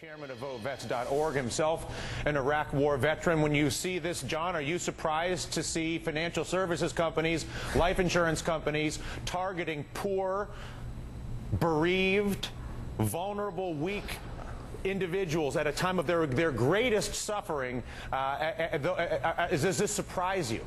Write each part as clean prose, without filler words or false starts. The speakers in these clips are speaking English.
chairman of VoteVets.org, himself an Iraq war veteran. When you see this, John, are you surprised to see financial services companies, life insurance companies, targeting poor, bereaved, vulnerable, weak individuals at a time of their greatest suffering? Does this surprise you?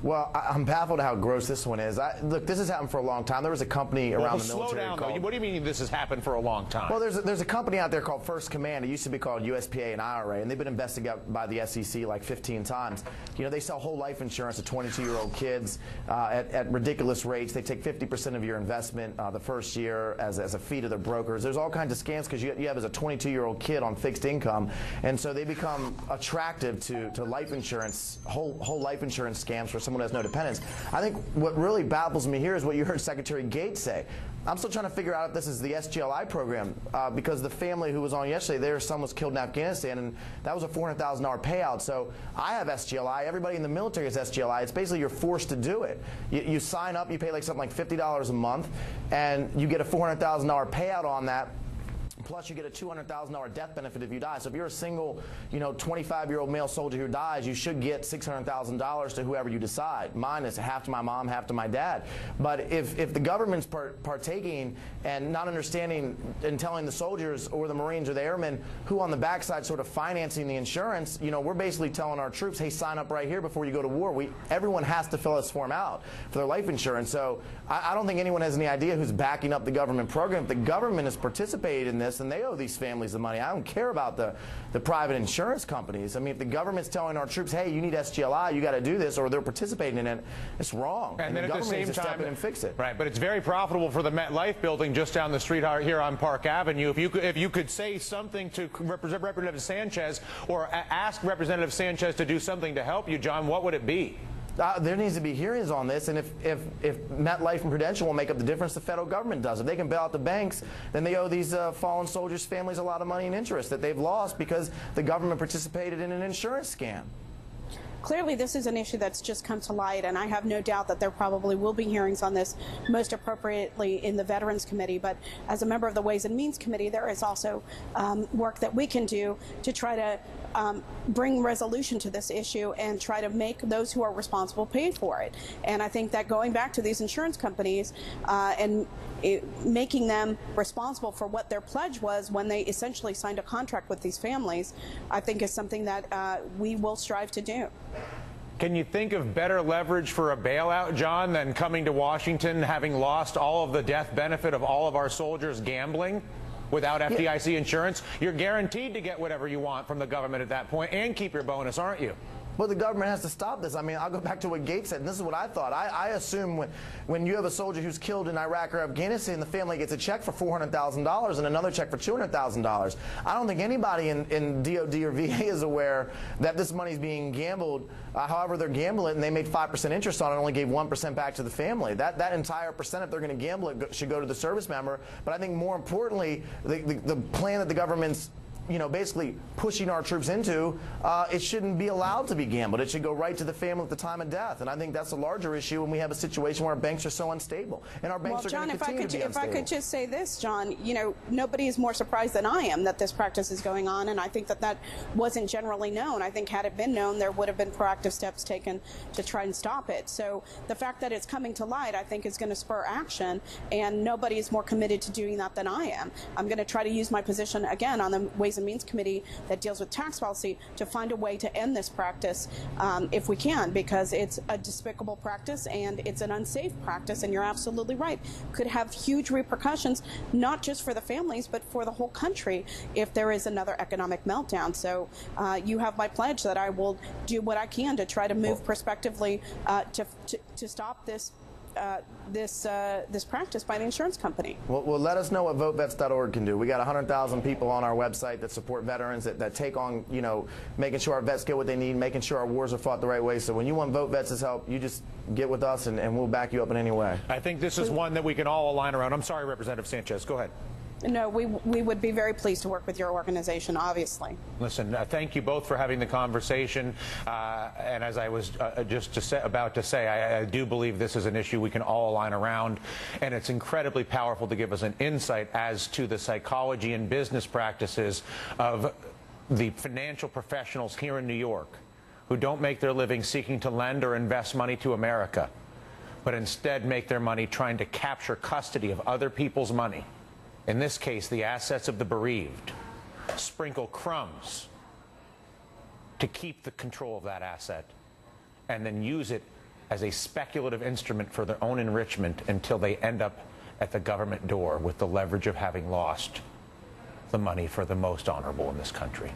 Well, I'm baffled at how gross this one is. Look, this has happened for a long time. There was a company around the military. Slow down, though. What do you mean this has happened for a long time? Well, there's a company out there called First Command. It used to be called USPA and IRA, and they've been investigated by the SEC like 15 times. You know, they sell whole life insurance to 22-year-old kids at ridiculous rates. They take 50% of your investment the first year as a fee to their brokers. There's all kinds of scams because you have as a 22-year-old kid on fixed income, and so they become attractive to life insurance, whole life insurance scams for someone who has no dependents. I think what really baffles me here is what you heard Secretary Gates say. I'm still trying to figure out if this is the SGLI program because the family who was on yesterday, their son was killed in Afghanistan, and that was a $400,000 payout. So I have SGLI. Everybody in the military has SGLI. It's basically you're forced to do it. You sign up, you pay like something like $50 a month, and you get a $400,000 payout on that. Plus, you get a $200,000 death benefit if you die. So if you're a single, 25-year-old male soldier who dies, you should get $600,000 to whoever you decide. Mine is half to my mom, half to my dad. But if the government's partaking and not understanding and telling the soldiers or the Marines or the airmen who on the backside sort of financing the insurance, we're basically telling our troops, hey, sign up right here before you go to war. Everyone has to fill this form out for their life insurance. So I don't think anyone has any idea who's backing up the government program. If the government has participated in this, and they owe these families the money. I don't care about the private insurance companies. I mean, if the government's telling our troops, hey, you need SGLI, you got to do this, or they're participating in it, it's wrong. And then the at the same time, time, step in and fix it. Right, but it's very profitable for the MetLife building just down the street here on Park Avenue. If you could say something to Representative Sanchez or ask Representative Sanchez to do something to help you, John, what would it be? There needs to be hearings on this, and if MetLife and Prudential will make up the difference, the federal government does. If they can bail out the banks, then they owe these fallen soldiers' families a lot of money and interest that they've lost because the government participated in an insurance scam. Clearly, this is an issue that's just come to light, and I have no doubt that there probably will be hearings on this, most appropriately in the Veterans Committee. But as a member of the Ways and Means Committee, there is also work that we can do to try to bring resolution to this issue and try to make those who are responsible pay for it. And I think that going back to these insurance companies and making them responsible for what their pledge was when they essentially signed a contract with these families, I think is something that we will strive to do. Can you think of better leverage for a bailout, John, than coming to Washington, having lost all of the death benefit of all of our soldiers gambling? Without FDIC insurance, you're guaranteed to get whatever you want from the government at that point and keep your bonus, aren't you? Well, the government has to stop this. I mean, I'll go back to what Gates said, and this is what I thought. I assume when you have a soldier who's killed in Iraq or Afghanistan, the family gets a check for $400,000 and another check for $200,000. I don't think anybody in DOD or VA is aware that this money is being gambled. However, they're gambling it, and they made 5% interest on it and only gave 1% back to the family. That entire percent, if they're going to gamble it, should go to the service member. But I think more importantly, the plan that the government's basically pushing our troops into, it shouldn't be allowed to be gambled. It should go right to the family at the time of death. And I think that's a larger issue when we have a situation where our banks are so unstable. And our banks are going to continue to be unstable. If I could just say this, John, nobody is more surprised than I am that this practice is going on, and I think that wasn't generally known. I think had it been known, there would have been proactive steps taken to try and stop it. So the fact that it's coming to light, I think, is going to spur action, and nobody is more committed to doing that than I am. I'm going to try to use my position, again, on the Ways and Means Committee that deals with tax policy to find a way to end this practice if we can, because it's a despicable practice and it's an unsafe practice, and you're absolutely right. Could have huge repercussions, not just for the families, but for the whole country if there is another economic meltdown. So you have my pledge that I will do what I can to try to move prospectively to stop this this practice by the insurance company. Well, let us know what VoteVets.org can do. We got 100,000 people on our website that support veterans, that take on, making sure our vets get what they need, making sure our wars are fought the right way. So when you want VoteVets' help, you just get with us, and we'll back you up in any way. I think this is one that we can all align around. I'm sorry, Representative Sanchez. Go ahead. No, we would be very pleased to work with your organization, obviously. Listen, thank you both for having the conversation. And as I was about to say, I do believe this is an issue we can all align around. And it's incredibly powerful to give us an insight as to the psychology and business practices of the financial professionals here in New York who don't make their living seeking to lend or invest money to America, but instead make their money trying to capture custody of other people's money. In this case, the assets of the bereaved, sprinkle crumbs to keep the control of that asset, and then use it as a speculative instrument for their own enrichment until they end up at the government door with the leverage of having lost the money for the most honorable in this country.